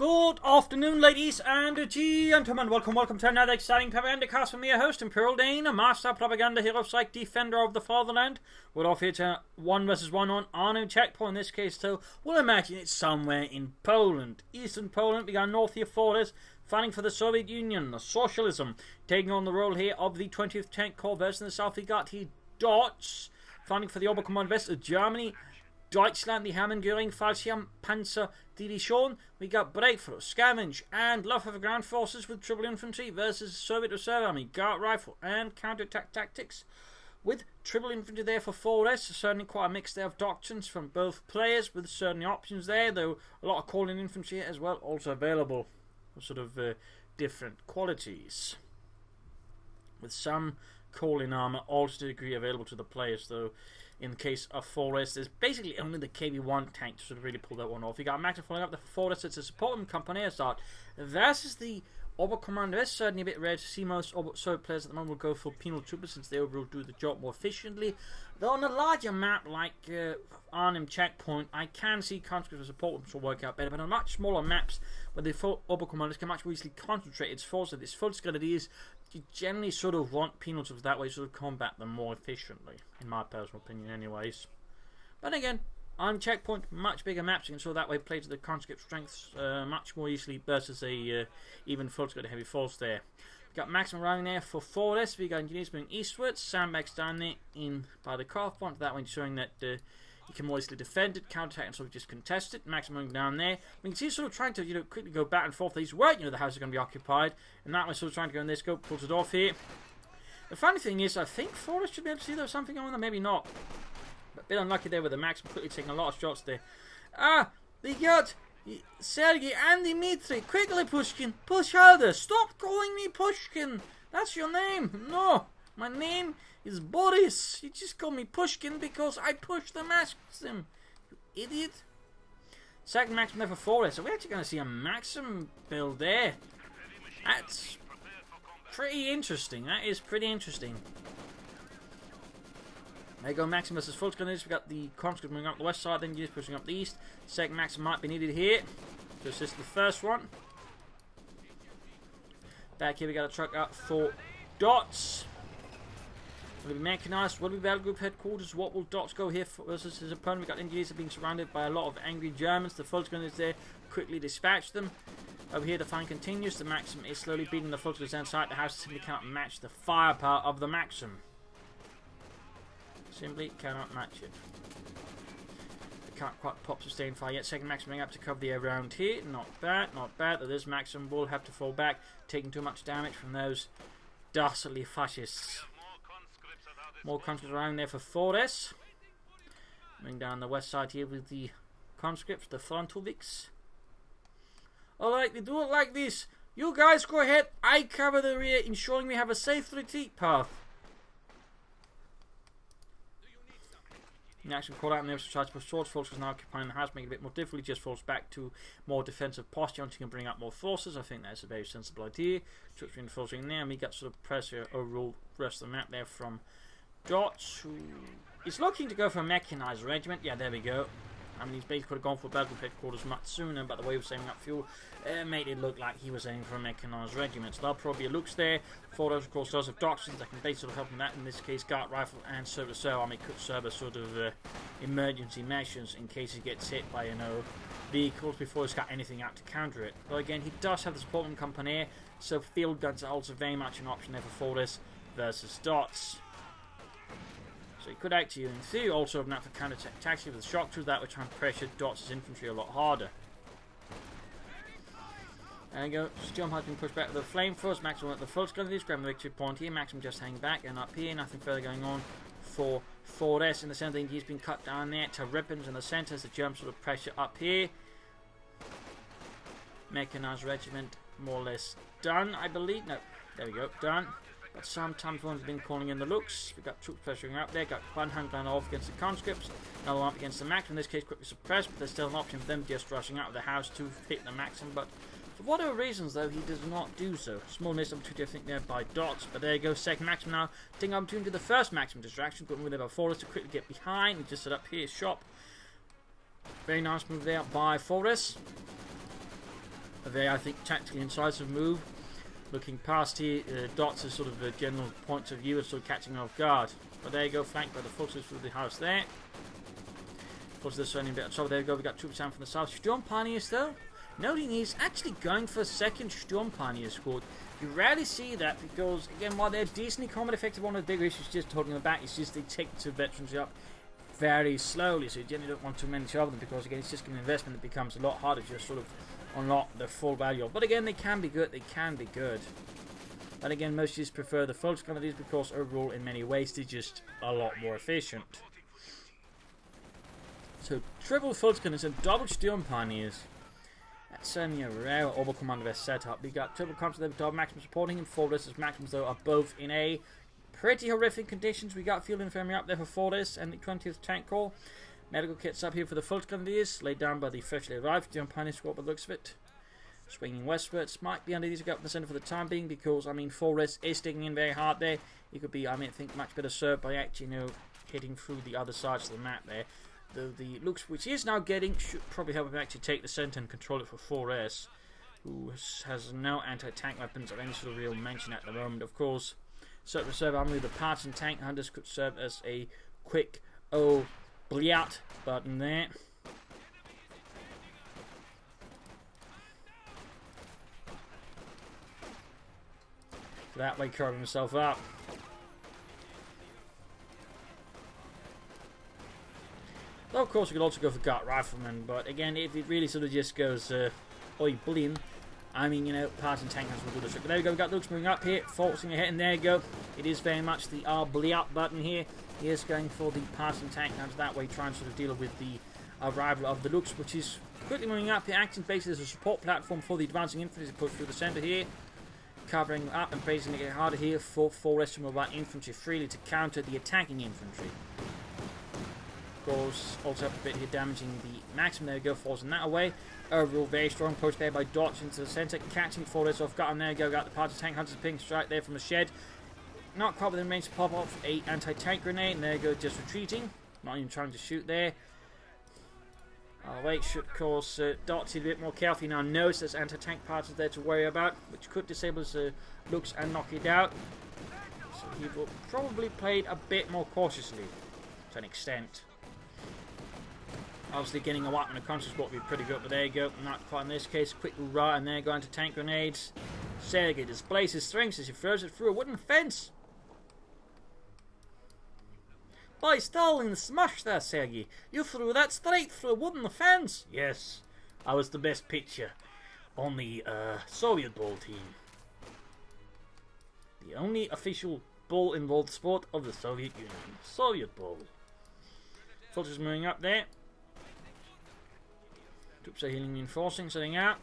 Good afternoon, ladies and gentlemen. Welcome to another exciting Propagandacast from me, your host, Imperial Dane, a master propaganda hero, psych defender of the fatherland. We're off here to 1 versus 1 on our new checkpoint. In this case, too, we'll imagine it's somewhere in Poland. Eastern Poland, we got north here forces fighting for the Soviet Union, socialism, taking on the role here of the 20th Tank Corps. In the south, we got here Dots, fighting for the Oberkommand West of Germany. Deutschland, the Hammer Göring, Fallschirm, Panzer, Division. We got Breakthrough, Scavenge, and Luftwaffe ground forces with triple infantry versus Soviet Reserve Army, Guard Rifle, and counterattack tactics. With triple infantry there for 4S, certainly quite a mix there of doctrines from both players, with certainly options there, though a lot of calling infantry as well, also available for sort of different qualities. With some calling armor also to a degree available to the players, though. In the case of 4S, there's basically only the KB1 tank to sort of really pull that one off. You got Maxim following up the 4S, it's a supporting company start. Versus the Oberkommand West, certainly a bit rare to see most Soviet players at the moment will go for penal troopers since they overall do the job more efficiently. Though on a larger map like Arnhem Checkpoint, I can see conscripts and support will work out better, but on much smaller maps where the full Oberkommanders can much more easily concentrate its force at its full scale it is, you generally sort of want penal troops that way to sort of combat them more efficiently, in my personal opinion anyways. But again, on Checkpoint, much bigger maps, you can so that way play to the conscript strengths much more easily versus a even full scale heavy force there. We got Maximum arriving there for 4S, we got engineers moving eastwards, sandbags down there in by the craft point, that way ensuring that you can more easily defend it, counterattack and sort of just contest it. Maximum down there. We can see sort of trying to, quickly go back and forth. These were, the houses are going to be occupied. And that way sort of trying to go in this, pulls it off here. The funny thing is, I think Forrest should be able to see there was something going on there, maybe not. But a bit unlucky there with the Maximum quickly taking a lot of shots there. They got Sergei and Dmitri. Quickly, Pushkin. Push harder. Stop calling me Pushkin. That's your name. No, my name is Boris. You just call me Pushkin because I push the Maxim. You idiot. Second Maxim there for 4S. So we're actually going to see a Maxim build there. That's pretty interesting. That is pretty interesting. There you go, Maxim versus full scale. We've got the conscripts moving up the west side, then just pushing up the east. Second Maxim might be needed here to assist the first one. Back here we got a truck up for Dots. Will it be mechanized? Will it be battle group headquarters? What will Dots go here for versus his opponent? We've got engineers being surrounded by a lot of angry Germans. The full scale is there, quickly dispatch them. Over here the fight continues. The Maxim is slowly beating the full scale inside. The house simply cannot match the firepower of the Maxim. Simply cannot match it. They can't quite pop sustained fire yet. Second Maxim up to cover the area around here. Not bad, not bad. Though this Maxim will have to fall back, taking too much damage from those dastardly fascists. More conscripts around there for 4S. Moving down the west side here with the conscripts, the Frontoviks. Alright, we do it like this. You guys go ahead, I cover the rear, ensuring we have a safe retreat path. The action call out on the other side to push towards forces now occupying the house, making it a bit more difficult. He just falls back to more defensive posture until you can bring up more forces. I think that's a very sensible idea. Troops reinforcing there, and we got sort of pressure overall rest of the map there from Dots, who is looking to go for a mechanized regiment. Yeah, there we go. I mean, he's basically could have gone for battle group headquarters much sooner, but the way he was saving up fuel made it look like he was aiming for a mechanized regiment. So that'll probably be looks there. 4S, of course, does have doctrines that can basically help in that. In this case, Guard Rifle and Soviet Reserve Army could serve as sort of emergency measures in case he gets hit by, vehicles before he's got anything out to counter it. But again, he does have the supporting company, so field guns are also very much an option there for 4S versus Dots. So he could actually, in theory, also open up for counter-attack with the shock troops. That would try and pressure Dots' infantry a lot harder. There you go. Storm has been pushed back with the flamethrowers. Maximum at the full scale of this, grabbing the victory point here. Maximum just hanging back, and up here, nothing further going on for 4S in the centre. He's been cut down there to ribbons in the centre as the German sort of pressure up here. Mechanized regiment, more or less done, I believe. No, there we go, done. But sometimes one's been calling in the looks. We've got troops pressuring up there. Got one hand gun off against the conscripts. Another one up against the Maxim. In this case, quickly suppressed. But there's still an option for them just rushing out of the house to hit the Maxim. But for whatever reasons, though, he does not do so. Small missed opportunity, I think, there by Dots. But there you go. Second Maxim now. Taking opportunity to the first Maxim distraction. Going with it by 4S to quickly get behind. He just set up here. Shop. Very nice move there by 4S. a very, I think, tactically incisive move. Looking past here, Dots is sort of a general point of view of sort of catching off guard. But there you go, flanked by the forces through the house there. Of course, there's certainly a bit of trouble. There you go, we got troops down from the south. Sturm Pioneers though, noting he's actually going for a second Sturm Pioneer squad. You rarely see that because, again, while they're decently combat effective, one of the bigger issues just holding them back is just they take the veterans up very slowly. So you generally don't want too many of them because, again, it's just an investment that becomes a lot harder to just sort of unlock the full value of. But again, they can be good. They can be good. But again, most just prefer the Fulch Grenadiers because overall, in many ways, they're just a lot more efficient. So triple Fulch Grenadiers and double Sturm Pioneers. That's certainly a rare Oberkommando setup. We got triple comps with double Maximus supporting him. Fortress as Maximus though are both in a pretty horrific conditions. We got field infirmary up there for Fortress and the 20th Tank Corps. Medical kits up here for the Fulch Grenadiers, laid down by the freshly arrived Sturm Pioneer squad by the looks of it. Swinging westwards, might be under these up in the centre for the time being because, I mean, Fortress is sticking in very hard there. He could be, I mean, I think much better served by actually, you know, hitting through the other sides of the map there. Though the looks which he is now getting should probably help him actually take the centre and control it for 4S, who has no anti-tank weapons of any sort of real mention at the moment. Of course, certain reserve army with the Partisan Tank Hunters could serve as a quick bliat button there. That way covering himself up. Though, of course, you could also go for Gut Rifleman, but again, if it really sort of just goes, oi, blim, I mean, you know, Partisan Tank Hunters will do the trick. But there we go, we got Lux moving up here, forcing ahead, and there you go. It is very much the bliat button here. He is going for the Partisan Tank Hunters that way, trying to sort of deal with the arrival of the Lux, which is quickly moving up here, acting basically as a support platform for the advancing infantry to push through the centre here. Covering up and basically getting harder here for Forest to move out infantry freely to counter the attacking infantry. Of course, also up a bit here, damaging the Maxim. There we go, forcing that away. Overall, very strong push there by Dodge into the centre, catching Forest off guard. And there you go, got the Partisan Tank Hunters ping strike there from the shed. Not quite within range to pop off a anti-tank grenade. And there you go, just retreating. Not even trying to shoot there. Oh wait, should of course Dotsy a bit more carefully now. Knows there's anti-tank parts there to worry about, which could disable his looks and knock it out. So he will probably play it a bit more cautiously to an extent. Obviously, getting a weapon of conscious would be pretty good, but there you go. Not quite in this case. Quick right, and there going to tank grenades. Sergei displays his strengths as he throws it through a wooden fence. By stalling the smash there, Sergei. You threw that straight through a wooden fence. Yes, I was the best pitcher on the Soviet ball team. The only official ball-involved sport of the Soviet Union. Soviet ball. Fulcher's moving up there. Troops are healing, reinforcing, setting out.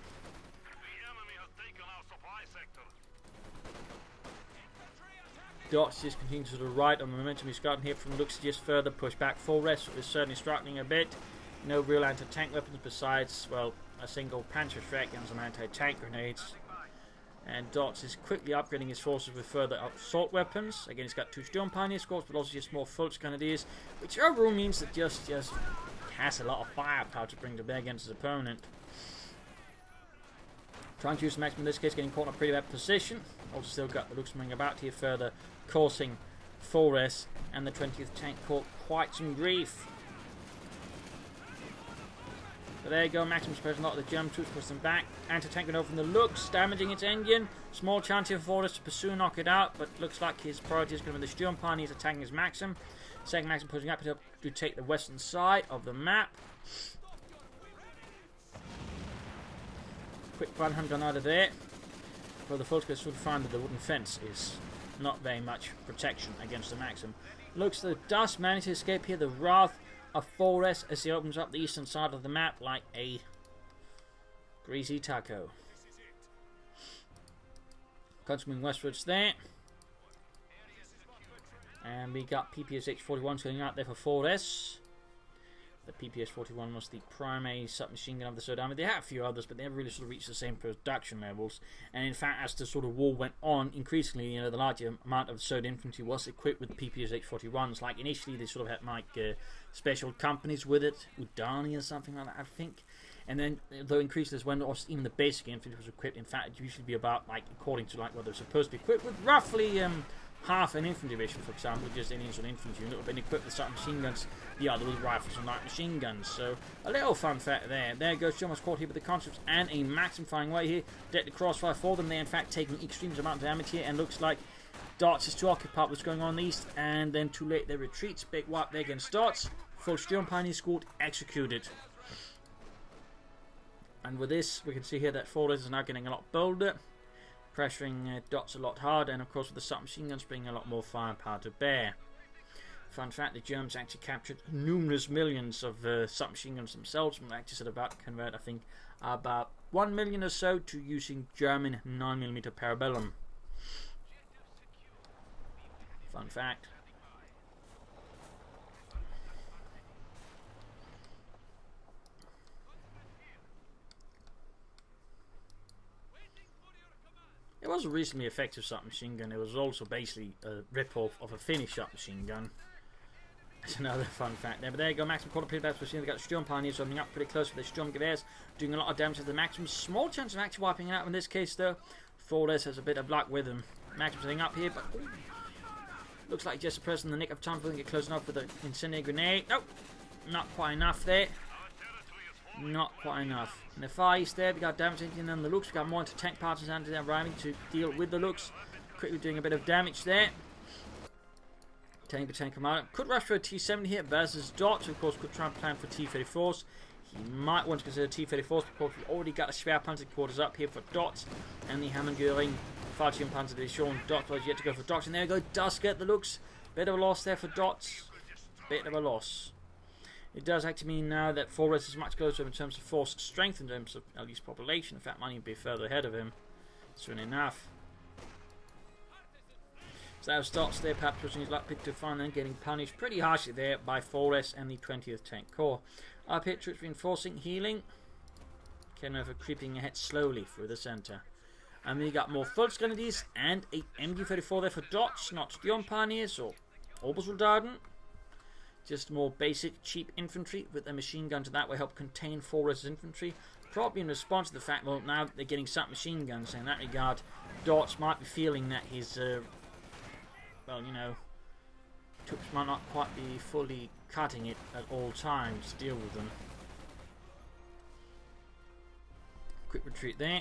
Dots just continues to the right on the momentum he's gotten here from looks just further push back. Full rest is certainly struggling a bit. No real anti-tank weapons besides, well, a single Panzer Strike and some anti-tank grenades. And Dots is quickly upgrading his forces with further assault weapons. Again, he's got 2 Sturm Pioneer squads, but also just more Fulch Grenadiers, which overall means that just has a lot of firepower to bring to bear against his opponent. Trying to use the Maximum in this case, getting caught in a pretty bad position. Also still got the looks moving about here further, causing 4S and the 20th Tank Corps quite some grief. But there you go, Maximus pressing a lot of the German troops, push them back. Anti-tank grenade from the looks, damaging its engine. Small chance here for 4S to pursue, knock it out, but looks like his priority is going to be the Sturm Pioneers attacking his Maxim. Second Maxim pushing up to take the western side of the map. Quick 100 out of there. Well, the Fulchers would find that the wooden fence is not very much protection against the Maxim. Looks the dust managed to escape here. The wrath of 4S as he opens up the eastern side of the map like a greasy taco. Continuing westwards there. And we got PPSH-41 going out there for 4S. The PPS-41 was the primary submachine gun of the Third Army. They had a few others, but they never really sort of reached the same production levels. And in fact, as the sort of war went on, increasingly, you know, the larger amount of Third Infantry was equipped with PPSH-41s. Like initially, they sort of had like special companies with it, Udani or something like that, I think. And then, though increasing as when even the basic infantry was equipped, in fact, it usually be about, like, according to, like, what they're supposed to be equipped with, roughly, half an infantry division, for example, just any sort of infantry unit would have been equipped with certain machine guns, the other with rifles and light machine guns. So, a little fun fact there. There goes Jomas caught here with the conscripts and a maximum flying away here. Deadly crossfire for them. They're in fact taking extreme amount of damage here, and looks like Dots is to occupy what's going on in the east, and then too late they retreats. Big wipe there against Dots. Full Sturm Pioneer Squad executed. And with this, we can see here that Fortress is now getting a lot bolder, pressuring Dots a lot harder, and of course with the submachine guns bringing a lot more firepower to bear. Fun fact, the Germans actually captured numerous millions of submachine guns themselves, and they actually said about to convert, I think, about 1 million or so to using German 9mm Parabellum. Fun fact. It was a reasonably effective submachine gun. It was also basically a rip-off of a Finnish submachine gun. That's another fun fact there. But there you go, maximum quarter period battle machine. They've got Sturm Pioneers opening up pretty close with their Sturm Gewehrs, doing a lot of damage to the Maxim. Small chance of actually wiping it out in this case, though. Fortress has a bit of luck with them. Maxim's heading up here, but ooh, looks like just a person in the nick of time for them to get close enough with the incendiary grenade. Nope, not quite enough there. Not quite enough. In the far east there, we got damage in on the looks. We got more anti-tank parties arriving to deal with the looks. Quickly doing a bit of damage there. Tank commander could rush for a T-70 here versus Dots. Of course, could try and plan for T-34s. He might want to consider T-34s because we've already got the Schwerpanzer quarters up here for Dots, and the Hammond-Göring Fallschirmpanzer Division. Dots was yet to go for Dots, and there we go. Does get the looks. Bit of a loss there for Dots. Bit of a loss. It does actually mean now that Fortress is much closer in terms of force strength, in terms of at least population. In fact, might even be further ahead of him. Soon enough. So that was Dots there, perhaps pushing his luck bit too far and then getting punished pretty harshly there by Fortress and the 20th Tank Corps. Up here, troops reinforcing, healing. Kenova creeping ahead slowly through the centre. And we got more Volksgrenadiers and a MG-34 there for Dots, not Sturm Pioneers or Obersoldaten. Just more basic, cheap infantry with a machine gun to that will help contain Fortress's infantry. Probably in response to the fact, well, now they're getting submachine guns. So in that regard, Dots might be feeling that his, well, you know, troops might not quite be fully cutting it at all times to deal with them. Quick retreat there.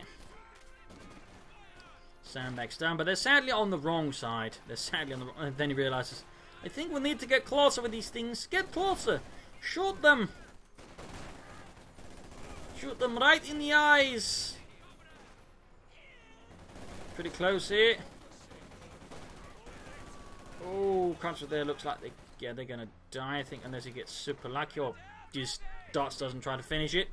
Sandbags down, but they're sadly on the wrong side. They're sadly on the wrong. And then he realizes, I think we need to get closer with these things. Get closer. Shoot them. Shoot them right in the eyes. Pretty close here. Oh, Contra there looks like they're going to die, I think, unless he gets super lucky or just Dots doesn't try to finish it.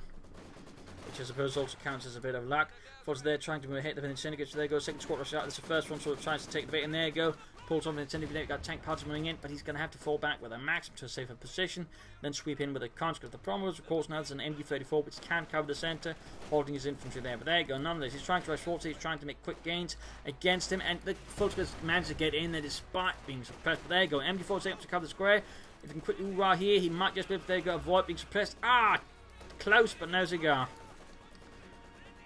Which I suppose also counts as a bit of luck. Force there trying to hit them in Incendiary. So there goes second squad rush out. That's the first one, sort of tries to take the bait, and there you go. Pulls on the Incendiary. Got tank parts moving in, but he's going to have to fall back with a Maxim to a safer position. Then sweep in with a conscript. The problem is, of course, now there's an MG-34 which can cover the centre, holding his infantry there. But there you go. Nonetheless, he's trying to rush forward. He's trying to make quick gains against him, and the Volksgrenadiers managed to get in there despite being suppressed. But there you go. MG-4 up to cover the square. If he can quickly hoorah here, he might just be able to, there you go, avoid being suppressed. Ah, close, but no cigar.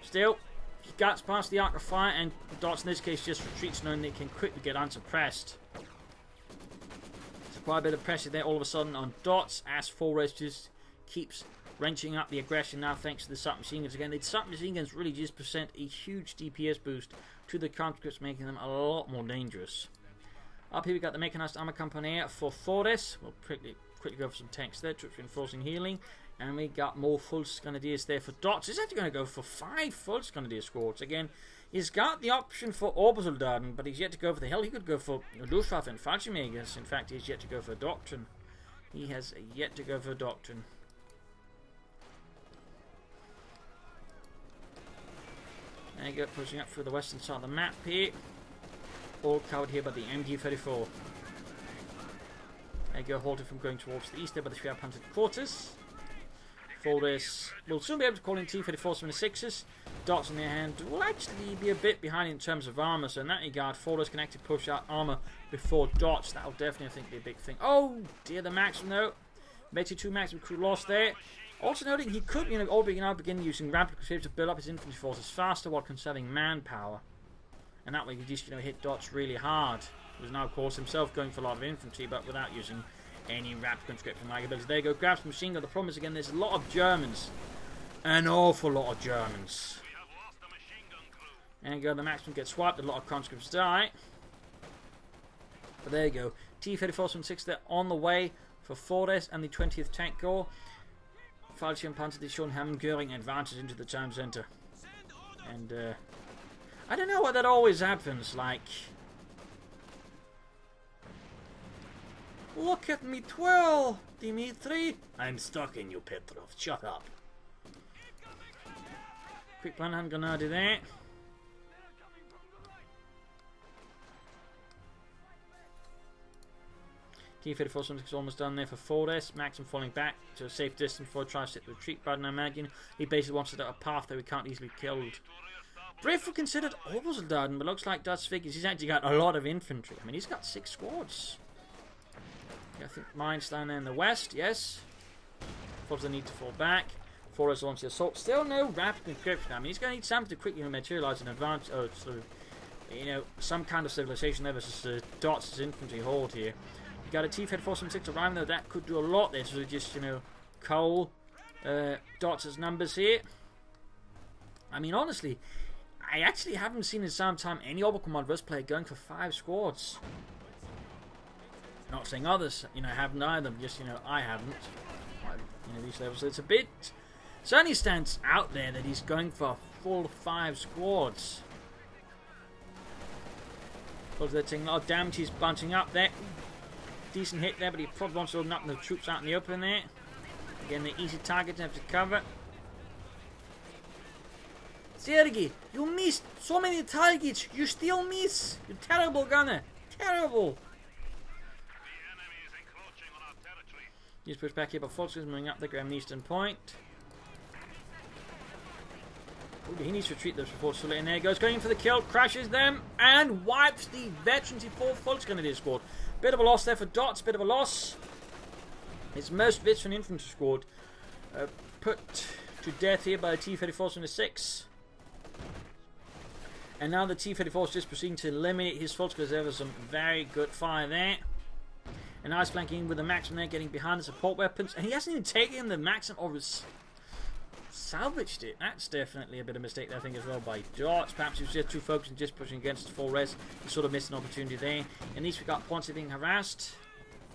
Still, he gets past the arc of fire, and Dots in this case just retreats, knowing they can quickly get unsuppressed. So quite a bit of pressure there all of a sudden on Dots, as Fortress just keeps wrenching up the aggression now thanks to the submachine guns again. The submachine guns really just present a huge DPS boost to the conscripts, making them a lot more dangerous. Up here we got the Mechanized Armor Company for Fortress. We'll quickly go for some tanks there, troops reinforcing healing. And we got more Volksgrenadiers there for Dots. He's actually going to go for 5 Volksgrenadier squads. Again, he's got the option for Obersoldaten, but he's yet to go for the hell. He could go for Luftwaffe and Fallschirmjägers. In fact, he's yet to go for Doctrine. He has yet to go for Doctrine. There you go, pushing up through the western side of the map here. All covered here by the MG-34. There you go, halted from going towards the east there by the Schwerpanzer quarters. Fortress will soon be able to call in T-34s from the 6s. Dots on their hand will actually be a bit behind in terms of armour, so in that regard, Fortress can actually push out armour before Dots. That'll definitely, I think, be a big thing. Oh dear, the Maxim though. 2 Maxim crew lost there. Also noting he could, now begin using rapid conscription to build up his infantry forces faster while conserving manpower. And that way he just, hit dots really hard. He was now, of course, himself going for a lot of infantry, but without using any rapid conscription-like abilities. There you go, grabs the machine gun. The problem is, again, there's a lot of Germans. An awful lot of Germans. There you go, the maximum gets swiped, a lot of conscripts die. But there you go, T-34-76, they're on the way for Fordes and the 20th Tank Corps. Fallschirm Panzerdivision Hamm Göring advances into the town centre. And, I don't know why that always happens, like... Look at me twirl, Dimitri! I'm stalking you, Petrov, shut up. Quick plan hand grenade there. T-34 is almost done there for Fordes. Maxim falling back to a safe distance before he tries to retreat. But I imagine he basically wants to do a path that we can't easily be killed. Briefly considered Obersoldaten, but looks like Dutch figures he's actually got a lot of infantry. I mean, he's got 6 squads. Yeah, I think mine's down there in the west, yes. Forces the need to fall back. Fordes launch the assault. Still no rapid conscription. I mean, he's going to need something to quickly materialise an advance. Oh, sort of, some kind of civilization there versus Dutch infantry horde here. You got a T-34-76 arriving there. That could do a lot there. So just, cull Dot's numbers here. I mean, honestly, I actually haven't seen in some time any Oberkommand West player going for 5 squads. Not saying others, haven't either. Just, I haven't. These levels. It's a bit... Certainly stands out there that he's going for a full 5 squads. Because they're taking a lot of damage. He's bunching up there. Decent hit there, but he probably wants to open up the troops out in the open there. Again, the easy target to have to cover. Sergei, you missed so many targets. You still miss. You terrible gunner. Terrible. He's pushed back here, but Volkswagen moving up the Graham Eastern Point. Ooh, he needs to retreat those before Sully, and there he goes, going in for the kill, crashes them, and wipes the veterans before Volksgrenadier squad. Bit of a loss there for Dots, bit of a loss. His most veteran infantry squad put to death here by the T-34-76. And now the T-34 is just proceeding to eliminate his Volksgrenadiers. There was some very good fire there. And now he's flanking with the Maxim there, getting behind the support weapons. And he hasn't even taken the Maxim or salvaged it. That's definitely a bit of a mistake there, I think, as well, by Dots. Perhaps he was just too focused on just pushing against the full res. He sort of missed an opportunity there. And these we got Ponce being harassed.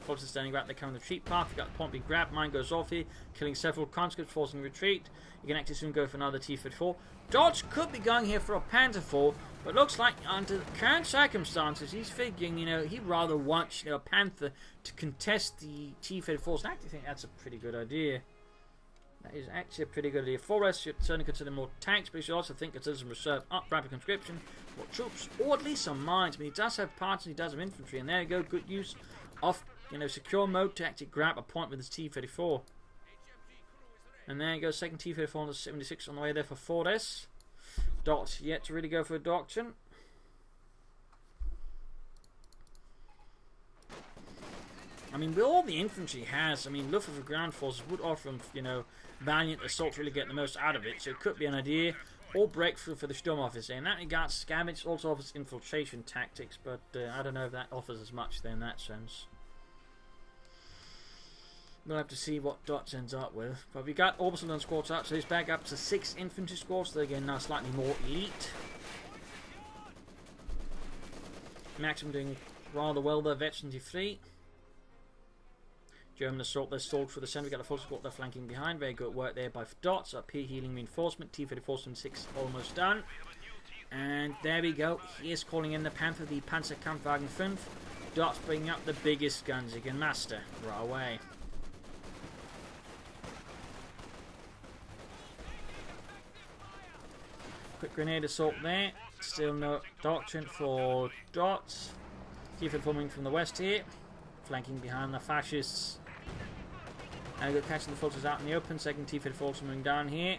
Ponce standing right there, coming the retreat path. We got Ponce being grabbed. Mine goes off here, killing several conscripts, forcing retreat. You can actually soon go for another T-34. Dots could be going here for a Panther 4, but looks like under the current circumstances, he's figuring, he'd rather watch a Panther to contest the T-34s. And I actually think that's a pretty good idea. That is actually a pretty good idea. Forest should certainly consider more tanks, but he should also think consider some reserve up rapid conscription, more troops, or at least some mines. I mean, he does have parts and he does have infantry, and there you go, good use of secure mode to actually grab a point with his T-34. And there you go, second T-34 on the 76 on the way there for Fordes. Dot yet to really go for a doctrine. I mean, with all the infantry he has, I mean, Luftwaffe ground forces would offer him, valiant assault to really get the most out of it. So it could be an idea, or breakthrough for the Sturmoffice. In that regard, Scavenge also offers infiltration tactics, but I don't know if that offers as much there in that sense. We'll have to see what Dots ends up with. But we got Obersoldaten squads out, so he's back up to 6 infantry squads. So again, now slightly more elite. Maxim doing rather well there, veterans free. German assault, they're stalled through the centre. We got a full squad they're flanking behind. Very good work there by Dots. Up here, healing reinforcement. T-34-76 almost done. And there we go. He is calling in the Panther, the Panzerkampfwagen 5. Dots bringing up the biggest guns he can master right away. Quick grenade assault there. Still no doctrine for Dots. T-34 forming from the west here. Flanking behind the fascists. And we're catching the forces out in the open. Second T-34 moving down here.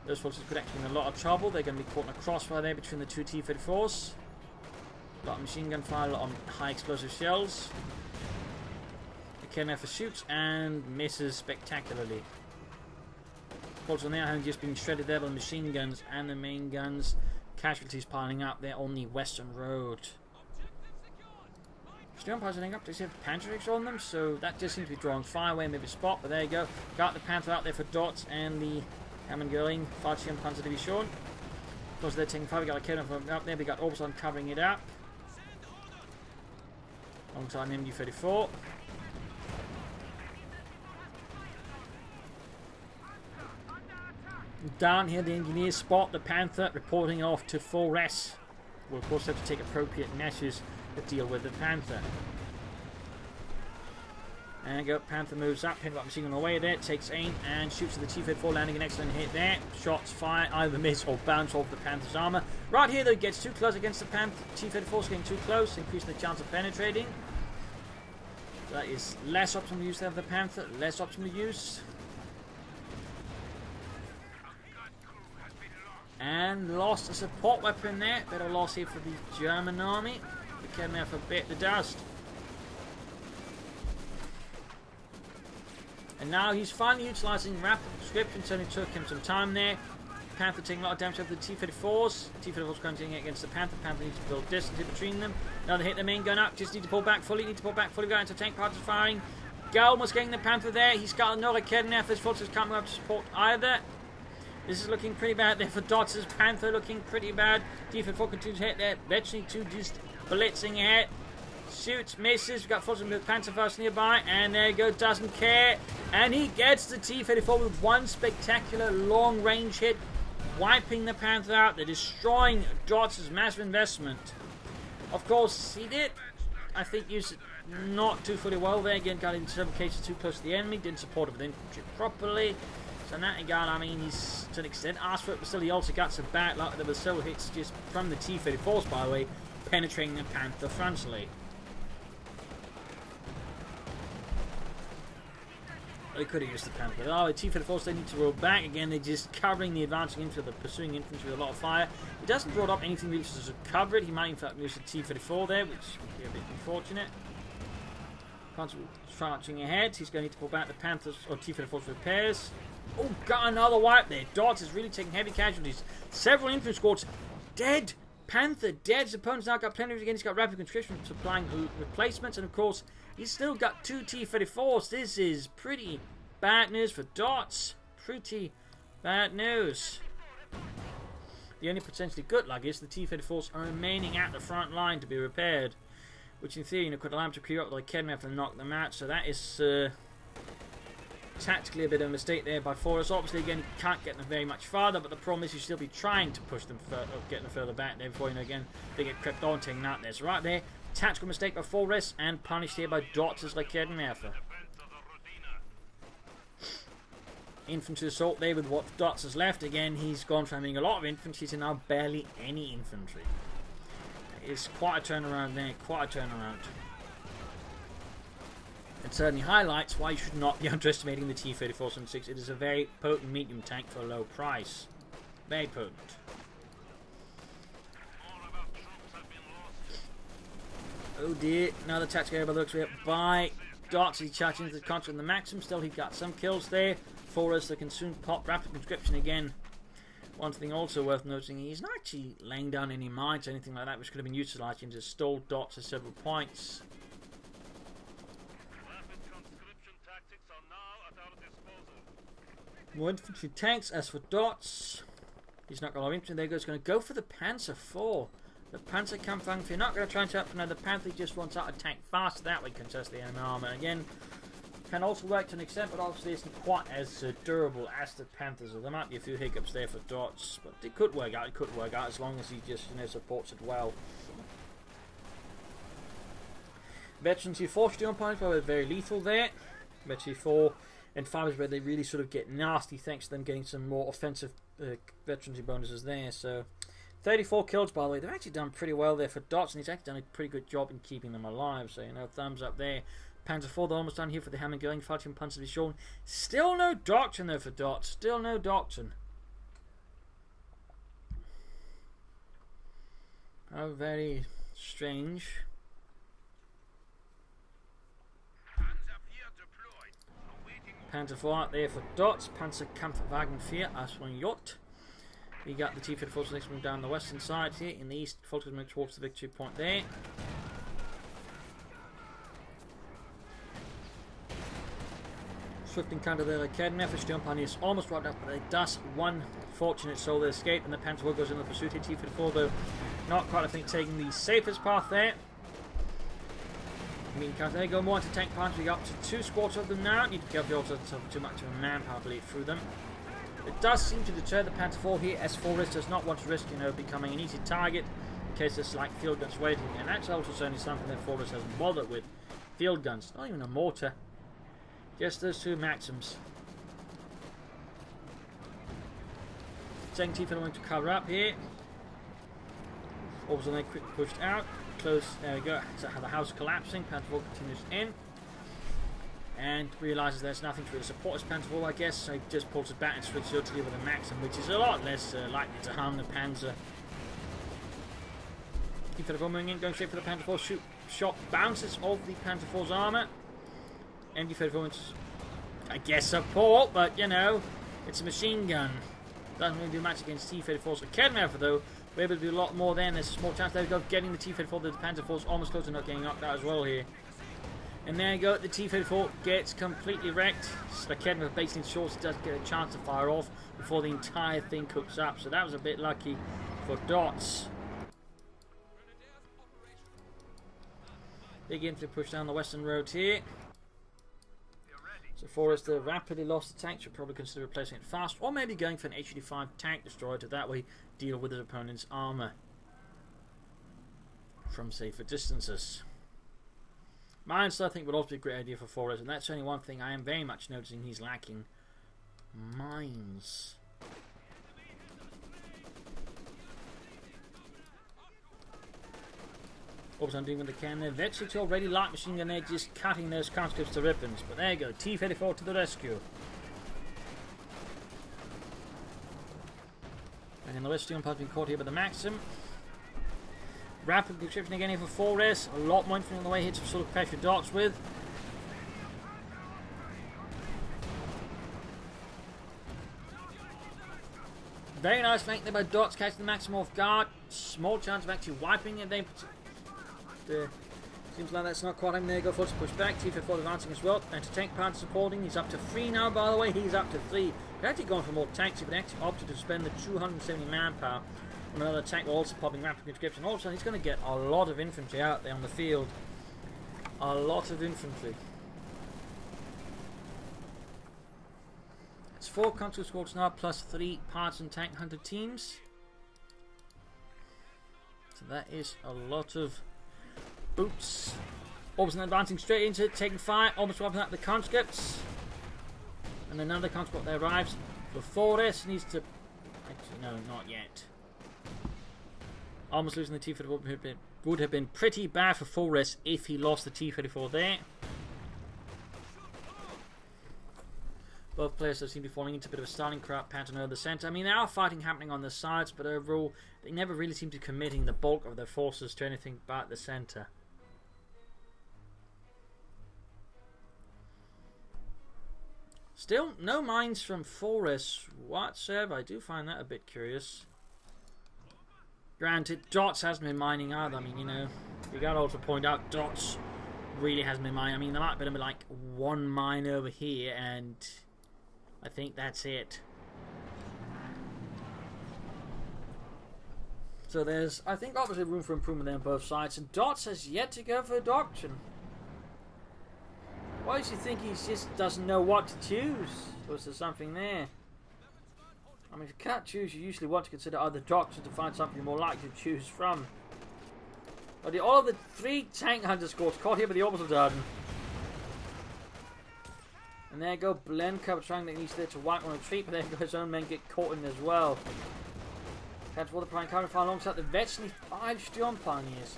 Those forces could actually be in a lot of trouble. They're going to be caught in a crossfire there between the 2 T-34s. A lot of machine gun fire, a lot of high explosive shells. The KNF shoots and misses spectacularly. squads on there having just been shredded there by the machine guns and the main guns. Casualties piling up there on the western road. Still piling up. They have Panzerix on them, so that just seems to be drawing fire away, maybe spot. But there you go. Got the Panther out there for dots and the Hammond Girling, Farchi and Panzer Division. Of course, they're taking fire. We got a cannon from up there. We got Orbison covering it up. Alongside an MG-34. Down here, the engineers spot the Panther, reporting off to 4S. We'll of course have to take appropriate measures to deal with the Panther. And go, Panther moves up, hit up machine gun away there, takes aim and shoots at the T-54, landing an excellent hit there. Shots fire, either miss or bounce off the Panther's armor. Right here though, it gets too close against the Panther. T-54's getting too close, increasing the chance of penetrating. That is less optimal use there of the Panther, less optimal use. And lost a support weapon there. Better loss here for the German army. They came there for a bit the dust. And now he's finally utilising rapid conscription. It only took him some time there. Panther taking a lot of damage over the T-54s. T-54s going against the Panther. Panther needs to build distance in between them. Now they hit the main gun up. Just need to pull back fully. Need to pull back fully. Going into tank parts firing. Galm was getting the Panther there. He's got another cannon there. His forces can't move up to support either. This is looking pretty bad there for Dots' Panther, looking pretty bad. T-54 continues to hit there. Eventually, 2 just blitzing ahead. Shoots, misses. We've got forces with Panther first nearby. And there you go, doesn't care. And he gets the T-54 with one spectacular long-range hit, wiping the Panther out. They're destroying Dots' massive investment. Of course, he did, I think, use it not too fully well there. Again, got in some cases too close to the enemy. Didn't support it with infantry properly. So in that regard, I mean, he's to an extent asked for it, but still he also got some bad luck. There were several hits just from the T-34s, by the way, penetrating the Panther frontally. They could have used the Panther. Oh, the T-34s, they need to roll back again. They're just covering the advancing infantry, the pursuing infantry with a lot of fire. He doesn't brought up anything really to cover it. He might in fact use the T-34 there, which would be a bit unfortunate. Charging ahead. He's going to need to pull back the Panthers or T-34's repairs. Oh, got another wipe there. Dots is really taking heavy casualties. Several infantry squads dead. Panther dead. His opponent's now got plenty again. He's got rapid conscription supplying replacements. And of course, he's still got 2 T-34s. This is pretty bad news for Dots. Pretty bad news. The only potentially good luck is the T-34s are remaining at the front line to be repaired. Which in theory, could allow him to clear up like Kedmev and knock them out. So that is tactically a bit of a mistake there by Forrest. Obviously, again, he can't get them very much farther, but the problem is you still be trying to push them further, get them further back there before, again, they get crept on, taking out there. So right there, tactical mistake by Forrest and punished here by Dots like Kedmev. Infantry assault there with what Dots has left. Again, he's gone from having a lot of infantry to now barely any infantry. It's quite a turnaround there, quite a turnaround. It certainly highlights why you should not be underestimating the T-34-76. It is a very potent medium tank for a low price. Very potent. Oh dear, another tactical error by the looks of it by Dots. He's charging into the contra in the Maxim. Still, he got some kills there. Forrest, that can soon pop rapid conscription again. One thing also worth noting, he's not actually laying down any mines or anything like that, which could have been utilised into stall Dots at several points. More infantry tanks. As for Dots, he's not got a lot of infantry. There he goes, going to go for the Panzer IV. The Panzer Kampfwaffe. You're not going to try and set up another Panther. He just wants out a tank fast. That way contest the enemy armour. Again, can also work to an extent, but obviously isn't quite as durable as the Panthers. So there might be a few hiccups there for Dots, but it could work out. It could work out as long as he just supports it well. Veteran C4 still on points, but very lethal there. Veteran C4 and 5 is where they really sort of get nasty, thanks to them getting some more offensive veterancy bonuses there. So 34 kills, by the way. They've actually done pretty well there for Dots, and he's actually done a pretty good job in keeping them alive. So, thumbs up there. Panzer IV, they're almost done here for the Hammond going. Fighting Panzer Division. Still no doctrine though for Dots. Still no doctrine. Oh, very strange. Panzer 4 out there for dots. Panzerkampfwagen 4 as one yacht. We got the T-54's next move down the western side here. In the east, focusing towards the victory point there. Swift encounter there, Academy. Sturmpanier is almost wiped out, but it does one fortunate soul to escape, and the Panzer 4 goes in the pursuit here. T-54 though, not quite, I think, taking the safest path there. There you go, more anti-tank parts. We got up to 2 squads of them now. Need to be careful also to too much of a manpower bleed through them. It does seem to deter the Panzer 4 here, as Forrest does not want to risk, you know, becoming an easy target in case there's like field guns waiting. And that's also certainly something that Forrest hasn't bothered with. Field guns, not even a mortar. Just those 2 Maxims. Second T-54 going to cover up here. Also then quickly pushed out. Close, there we go. So the house collapsing. Panzer 4 continues in. And realizes there's nothing to really support his Panzer 4, I guess. So he just pulls it back and switches to deal with a Maxim, which is a lot less likely to harm the Panzer. T-54 moving in, going straight for the Panzer 4. Shot bounces off the Panzer 4's armor. MG-34, I guess, support, but you know, it's a machine gun. Doesn't really do much against T-34's Academy, though. We're able to do a lot more then. There's a small chance there we go of getting the T-34. The Panzer 4's almost close to not getting knocked out as well here. And there you go, the T-34 gets completely wrecked. Academy basically ensures it does get a chance to fire off before the entire thing cooks up. So that was a bit lucky for Dots. Big infantry push down the western road here. So Forrest rapidly lost the tank, should probably consider replacing it fast, or maybe going for an H-85 tank destroyer to that way deal with his opponent's armour from safer distances. Mines, I think, would also be a great idea for Forrest, and that's only one thing I am very much noticing he's lacking. Mines. What was I doing with the cannon? Eventually, it's already light machine gun there, just cutting those conscripts to ribbons. But there you go, T-34 to the rescue. Back in the west, Steel has been caught here by the Maxim. Rapid conscription again here for Forrest. A lot more infantry on the way here to sort of pressure Dots with. Very nice flank there by Dots, catching the Maxim off guard. Small chance of actually wiping it. Seems like that's not quite him. There you go, Force push back. T-54 advancing as well. Anti-tank part supporting. He's up to 3 now, by the way. He's up to 3. He's actually gone for more tanks, but actually opted to spend the 270 manpower on another tank while also popping rapid conscription. All of a sudden, he's going to get a lot of infantry out there on the field. A lot of infantry. It's 4 conscript squads now, plus 3 parts and tank hunter teams. So that is a lot of boots. Orbison advancing straight into it, taking fire, almost wiping out the conscripts. And another conscript there arrives. For Forrest needs to... Actually, no, not yet. Almost losing the T-34 would have been pretty bad for Forrest if he lost the T-34 there. Both players seem to be falling into a bit of a starting crap pattern over the centre. I mean, there are fighting happening on the sides, but overall, they never really seem to be committing the bulk of their forces to anything but the centre. Still, no mines from Forrest whatsoever. I do find that a bit curious. Granted, Dots hasn't been mining either. I mean, you know, you got to also point out Dots really hasn't been mining. I mean, there might have been like 1 mine over here, and I think that's it. So there's, I think, obviously room for improvement there on both sides. And Dots has yet to go for a doctrine. Why do you think he just doesn't know what to choose? Or is there something there? I mean, if you can't choose, you usually want to consider other doctrines to find something you're more likely to choose from. But all of the 3 tank hunter squads caught here by the orbital garden. And there you go, Blencover trying to east there to wipe on a retreat, but there you go, his own men get caught in as well. Catch for the prime current fire alongside the Vetchny 5 Sturmpaniers.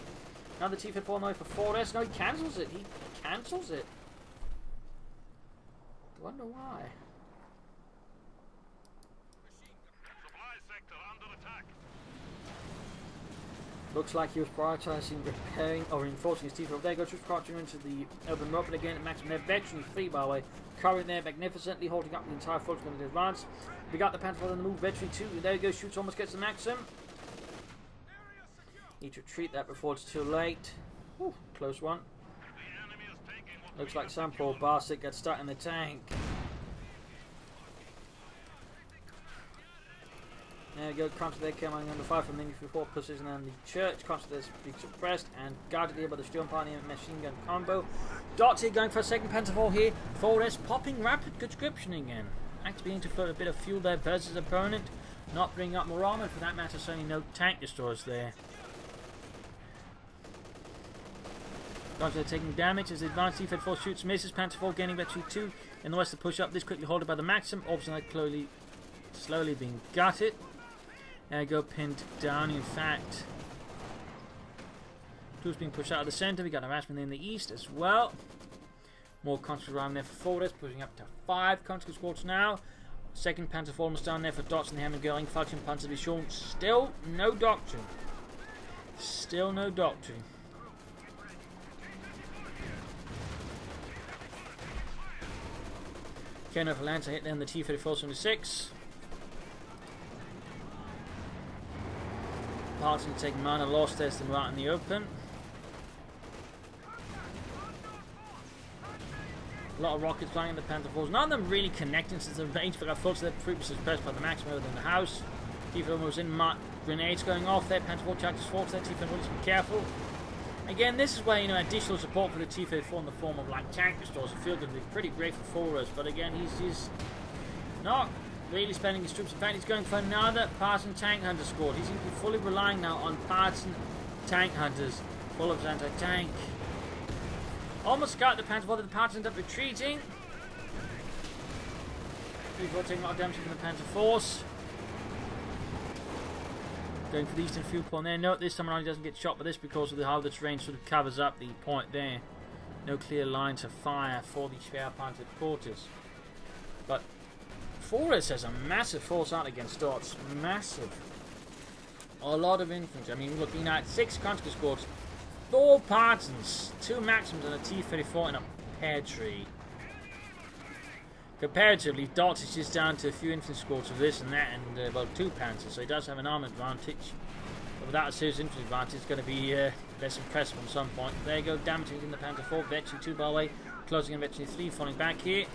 Now the T-54 now for 4S. No, he cancels it. He cancels it. I wonder why. Supply sector under attack. Looks like he was prioritizing repairing or reinforcing his T-Field. There goes, just crouching into the open rope, but again, at maximum, they're veteran 3 by the way. Covering there magnificently, holding up the entire force, going to advance. We got the Panther on the move, veteran 2. There he goes, shoots, almost gets the maxim. Need to retreat that before it's too late. Ooh, close one. Looks like some poor bastard gets stuck in the tank. There we go, Contra there coming number 5 from the before precision and the church. Contra there's being suppressed and guarded here by the Storm Party and machine gun combo. Dots here going for a second Panther here. 4S popping rapid conscription again. Activating to float a bit of fuel there versus opponent. Not bringing up more armor, for that matter, certainly no tank destroyers there. Contra taking damage as the advanced T-Fed 4 shoots, misses. Panther 4 gaining battery 2 in the west to push up. This quickly holded by the Maxim. Obviously, slowly being gutted. There we go, pinned down. In fact, 2's being pushed out of the center. We got harassment in the east as well. More Contra around there for Fortress, pushing up to 5 Contra squads now. Second Panther 4 almost down there for Dots and the Hammer going. Falcon Panzer to be shown. Still no doctrine. Still no doctrine. Kenner for Lancer hit then the T-3476. Parson taking minor loss, there's them right in the open. A lot of rockets flying in the Panther 4s. None of them really connecting since the range for that full, so they're previously suppressed by the Maxim within the house. T-4 moves in, grenades going off there. Panther 4 charges forward, there T-4 needs to be careful. Again, this is where, you know, additional support for the T-34 in the form of like tank destroyers. I feel going to be pretty great for us, but again, he's just not really spending his troops. In fact, he's going for another Parson Tank Hunter squad. He's going to be fully relying now on Parson Tank Hunters, full of anti-tank. Almost got the Panther 4, the Parson ended up retreating. T-4 taking a lot of damage from the Panther Force. Going for the eastern fuel point there. Note this time around he doesn't get shot by this because of how the terrain sort of covers up the point there. No clear lines of fire for the Schwer Panzer quarters. But Forrest has a massive force out against Dots. Massive. A lot of infantry. I mean, looking at 6 Contra squads, 4 Partons, 2 Maxims, and a T-34 in a pear tree. Comparatively, Dots is just down to a few infantry squads of this and that, and about 2 Panzers, so he does have an armor advantage. But without a serious infantry advantage, it's going to be less impressive at some point. There you go, damaging in the Panther 4, Vetri 2 by the way, closing in Vetri 3, falling back here.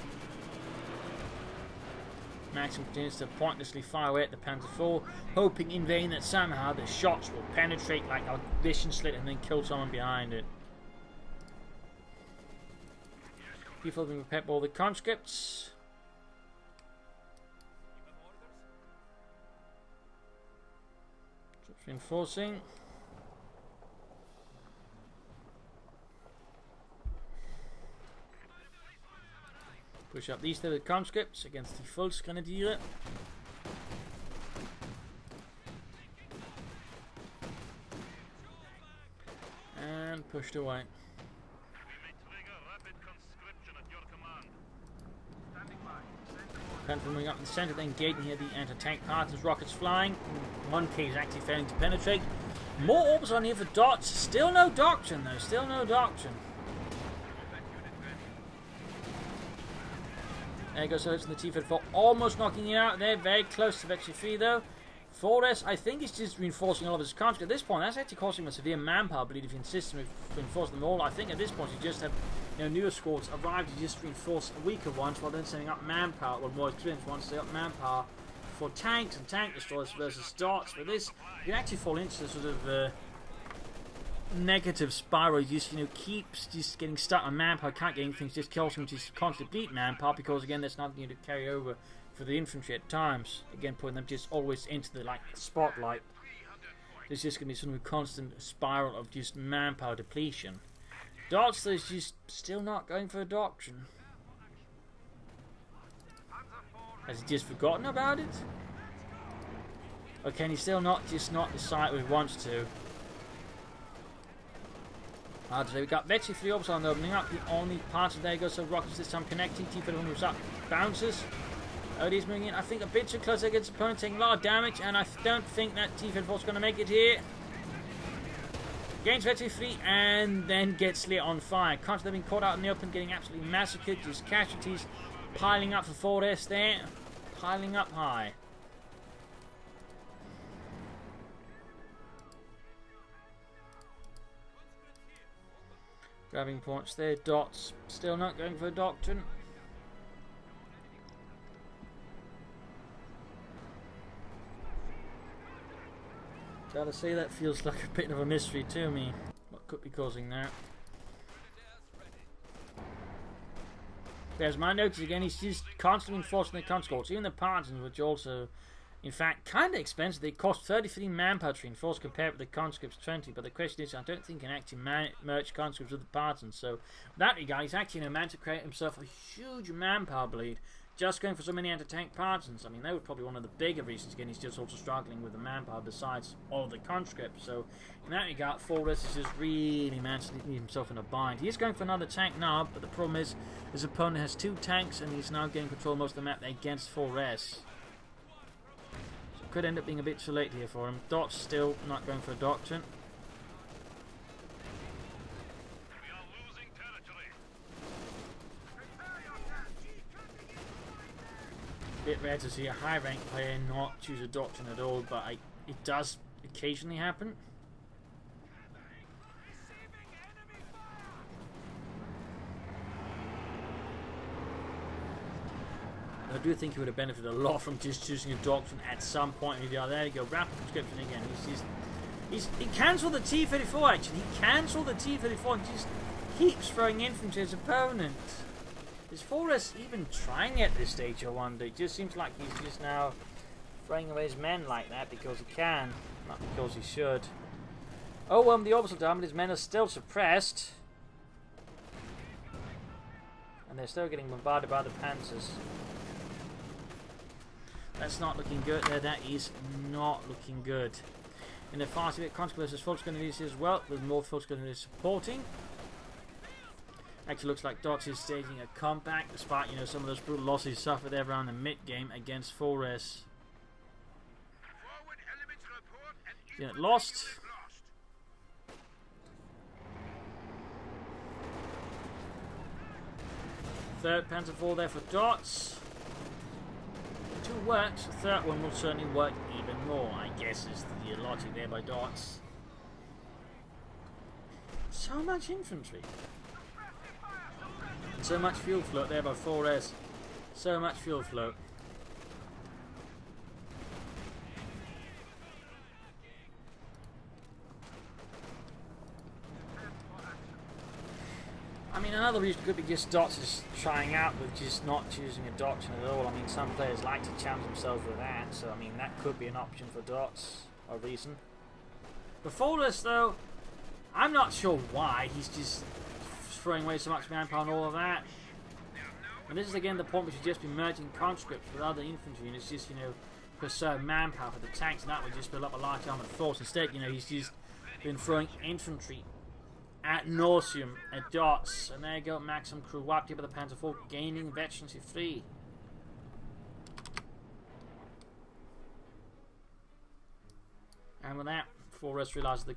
Maxim continues to pointlessly fire away at the Panther 4, hoping in vain that somehow the shots will penetrate like a vision slit and then kill someone behind it. People have been prepared by all the conscripts. Troops reinforcing. Push up these 3 conscripts against the Volksgrenadiere. And pushed away. Panther moving up in the centre, then gating here the anti-tank Partons, rockets flying. 1K is actually failing to penetrate. More orbs on here for Dots. Still no doctrine though, still no doctrine. There goes Hurts in the T-34, almost knocking it out there, very close to Vetri 3 though. Forrest, I think he's just reinforcing all of his conscripts. At this point, that's actually costing him a severe manpower, I believe, if he insists on reinforcing them all. I think at this point, you just have, you know, newer squads arrive to just reinforce weaker ones, while then setting up manpower, or more experienced ones, set up manpower for tanks and tank destroyers versus Dots. But this, you can actually fall into the sort of negative spiral. You just, you know, keeps just getting stuck on manpower, can't get anything, just kills him, just constantly beat manpower, because again, there's nothing to carry over for the infantry at times. Again, putting them just always into the like spotlight. There's just going to be sort of a constant spiral of just manpower depletion. Dots is just still not going for a doctrine. Has he just forgotten about it? Or can he still not decide what he wants to? So we've got Vetri 3 orbs on opening up. The only part of there goes, so rockets this time connecting. T-4 moves up, bounces. OD's moving in, I think a bit too close against the opponent, taking a lot of damage, and I don't think that T-4 is going to make it here. Gains victory 3 and then gets lit on fire. Constantly being caught out in the open, getting absolutely massacred. Just casualties piling up for 4S there. Piling up high. Grabbing points there. Dots still not going for a doctrine. Gotta say, that feels like a bit of a mystery to me. What could be causing that? There's my notes again. He's just constantly enforcing the conscripts. Even the partisans, which also, in fact, kind of expensive. They cost 33 manpower to reinforce compared with the conscripts 20. But the question is, I don't think he can actually merge conscripts with the partisans. So, in that regard, he's actually meant to create himself a huge manpower bleed. Just going for so many anti-tank partisans. I mean, that was probably one of the bigger reasons. Again, he's just also struggling with the manpower besides all the conscripts. So, in that regard, 4S is just really managed to leave himself in a bind. He is going for another tank now, but the problem is his opponent has 2 tanks and he's now getting control of most of the map against 4S. So, it could end up being a bit too late here for him. Dot's still not going for a doctrine. Bit rare to see a high rank player not choose a doctrine at all, but it does occasionally happen. I do think he would have benefited a lot from just choosing a doctrine at some point. There you go, rapid conscription again. He cancelled the T-34 actually. He cancelled the T-34 and just keeps throwing infantry at his opponent. Is 4S even trying at this stage, I wonder? It just seems like he's just now throwing away his men like that because he can, not because he should. Oh, the orbital down, but his men are still suppressed. And they're still getting bombarded by the panzers. That's not looking good there, that is not looking good. In the fast bit, Conscript versus Volksgrenadiers as well, with more Volksgrenadiers supporting. Actually looks like Dots is staging a comeback, despite, you know, some of those brutal losses suffered there around the mid-game against 4S. Unit lost. Third Panzer IV there for Dots. 2 works, the third one will certainly work even more, I guess, is the logic there by Dots. So much infantry. So much fuel float there by 4S. So much fuel float. I mean, another reason could be just Dots is trying out with just not choosing a doctrine at all. I mean, some players like to challenge themselves with that, so I mean, that could be an option for Dots, a reason. But 4S, though, I'm not sure why. He's just throwing away so much manpower and all of that. And this is again the point we should just be merging conscripts with other infantry, and it's just, you know, preserve manpower for the tanks, and that would just build up a large armoured force. Instead, you know, he's just been throwing infantry at nauseum at Dots. And there you go, Maximum crew wiped here by the Panzer IV, gaining veterancy 3. And with that, 4S realises the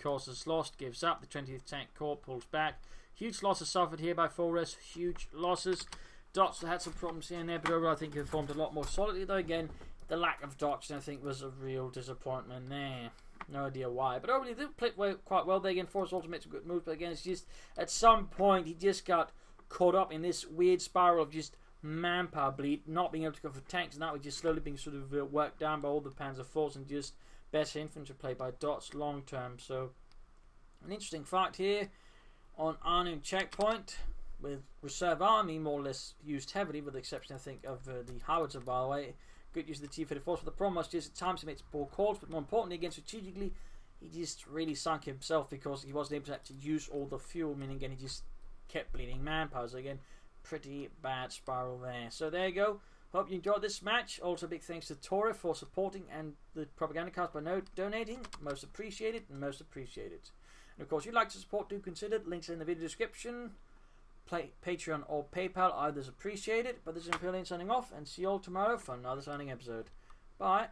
course is lost, gives up. The 20th Tank Corps pulls back. Huge losses suffered here by 4S. Huge losses. Dots had some problems here and there, but overall I think he performed a lot more solidly. Though again, the lack of Dots I think was a real disappointment there. No idea why. But overall he did play quite well there again. 4S also made some good moves, but again it's just at some point he just got caught up in this weird spiral of just manpower bleed, not being able to go for tanks, and that was just slowly being sort of worked down by all the Panzer IVs and just better infantry play by Dots long term. So an interesting fact here on Arnhem checkpoint, with reserve army more or less used heavily, with the exception I think of the howitzer, by the way. Good use of the T-34, but the problem was just at times he makes poor calls, but more importantly again strategically he just really sunk himself because he wasn't able to actually use all the fuel, meaning again he just kept bleeding manpower. So again, pretty bad spiral there. So there you go. Hope you enjoyed this match. Also big thanks to Tora for supporting and the Propagandacast by donating. Most appreciated and most appreciated. And of course, if you'd like to support, do consider it. Links in the video description. Patreon or PayPal, either is appreciated. But this is Imperial signing off, and see you all tomorrow for another signing episode. Bye.